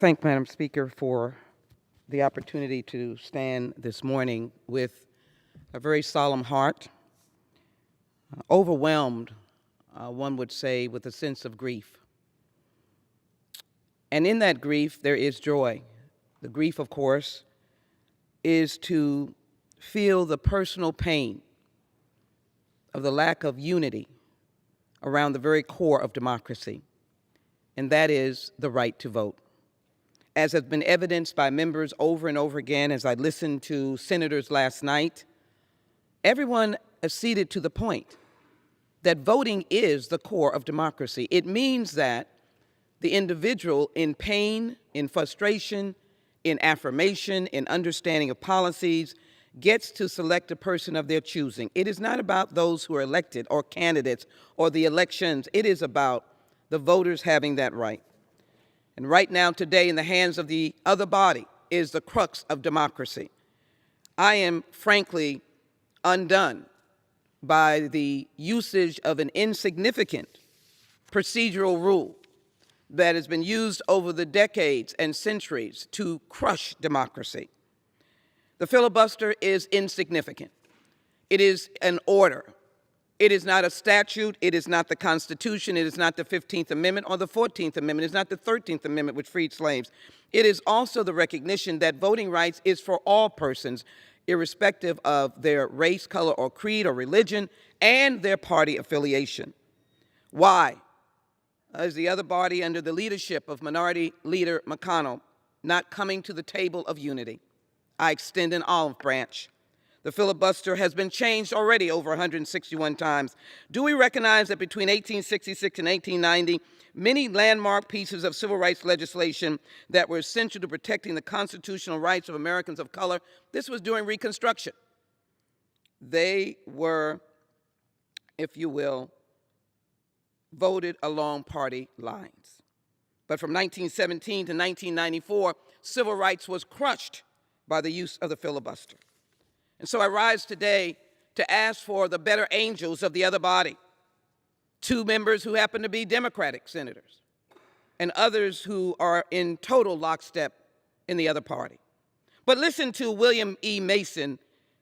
Thank Madam Speaker for the opportunity to stand this morning with a very solemn heart, overwhelmed, one would say, with a sense of grief. And in that grief, there is joy. The grief, of course, is to feel the personal pain of the lack of unity around the very core of democracy, and that is the right to vote. As has been evidenced by members over and over again as I listened to senators last night, everyone acceded to the point that voting is the core of democracy. It means that the individual in pain, in frustration, in affirmation, in understanding of policies, gets to select a person of their choosing. It is not about those who are elected or candidates or the elections. It is about the voters having that right. And right now, today, in the hands of the other body is the crux of democracy. I am, frankly, undone by the usage of an insignificant procedural rule that has been used over the decades and centuries to crush democracy. The filibuster is insignificant. It is an order. It is not a statute. It is not the Constitution. It is not the 15th Amendment or the 14th Amendment. It is not the 13th Amendment, which freed slaves. It is also the recognition that voting rights is for all persons, irrespective of their race, color, or creed, or religion, and their party affiliation. Why is the other body, under the leadership of Minority Leader McConnell, not coming to the table of unity? I extend an olive branch. The filibuster has been changed already over 161 times. Do we recognize that between 1866 and 1890, many landmark pieces of civil rights legislation that were essential to protecting the constitutional rights of Americans of color, this was during Reconstruction. They were, if you will, voted along party lines. But from 1917 to 1994, civil rights was crushed by the use of the filibuster. And so I rise today to ask for the better angels of the other body, two members who happen to be Democratic senators, and others who are in total lockstep in the other party. But listen to William E. Mason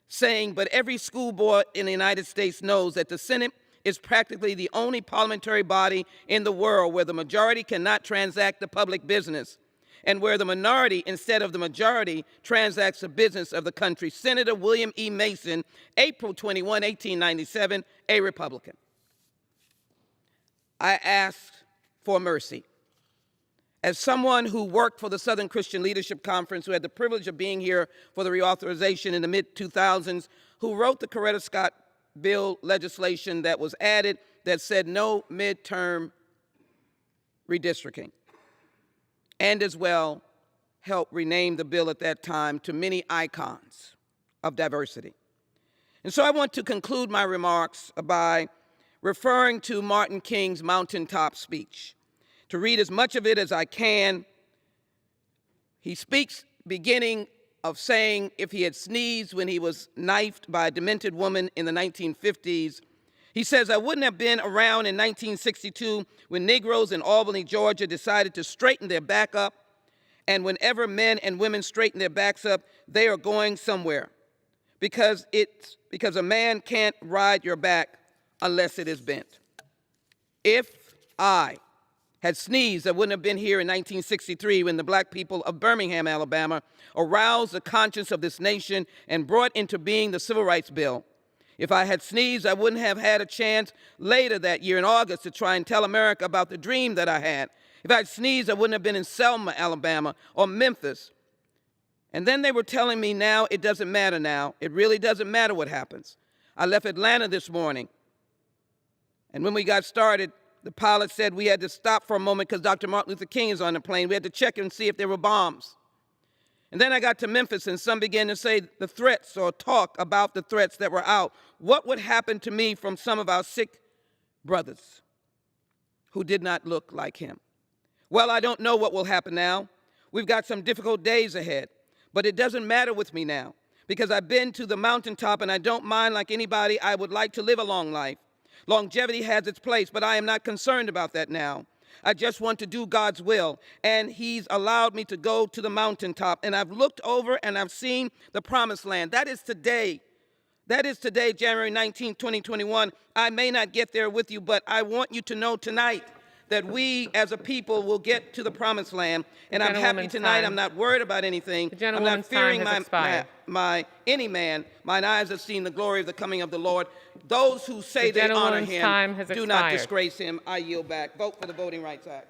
saying, but every school board in the United States knows that the Senate is practically the only parliamentary body in the world where the majority cannot transact the public business, and where the minority, instead of the majority, transacts the business of the country. Senator William E. Mason, April 21, 1897, a Republican. I ask for mercy. As someone who worked for the Southern Christian Leadership Conference, who had the privilege of being here for the reauthorization in the mid-2000s, who wrote the Coretta Scott bill legislation that was added that said no midterm redistricting, and as well helped rename the bill at that time to many icons of diversity. And so I want to conclude my remarks by referring to Martin King's mountaintop speech, to read as much of it as I can. He speaks beginning of saying if he had sneezed when he was knifed by a demented woman in the 1950s, he says, I wouldn't have been around in 1962 when Negroes in Albany, Georgia decided to straighten their back up. And whenever men and women straighten their backs up, they are going somewhere. Because a man can't ride your back unless it is bent. If I had sneezed, I wouldn't have been here in 1963 when the black people of Birmingham, Alabama, aroused the conscience of this nation and brought into being the Civil Rights Bill. If I had sneezed, I wouldn't have had a chance later that year in August to try and tell America about the dream that I had. If I had sneezed, I wouldn't have been in Selma, Alabama, or Memphis. And then they were telling me now it doesn't matter now. It really doesn't matter what happens. I left Atlanta this morning, and when we got started, the pilot said we had to stop for a moment because Dr. Martin Luther King is on the plane. We had to check and see if there were bombs. And then I got to Memphis, and some began to say the threats or talk about the threats that were out. What would happen to me from some of our sick brothers who did not look like him? Well, I don't know what will happen now. We've got some difficult days ahead, but it doesn't matter with me now because I've been to the mountaintop and I don't mind like anybody. I would like to live a long life. Longevity has its place, but I am not concerned about that now. I just want to do God's will. And he's allowed me to go to the mountaintop. And I've looked over and I've seen the promised land. That is today. That is today, January 19, 2021. I may not get there with you, but I want you to know tonight that we as a people will get to the promised land. And I'm happy tonight. I'm not worried about anything. I'm not fearing any man. Mine eyes have seen the glory of the coming of the Lord. Those who say they honor him do not disgrace him. I yield back. Vote for the Voting Rights Act.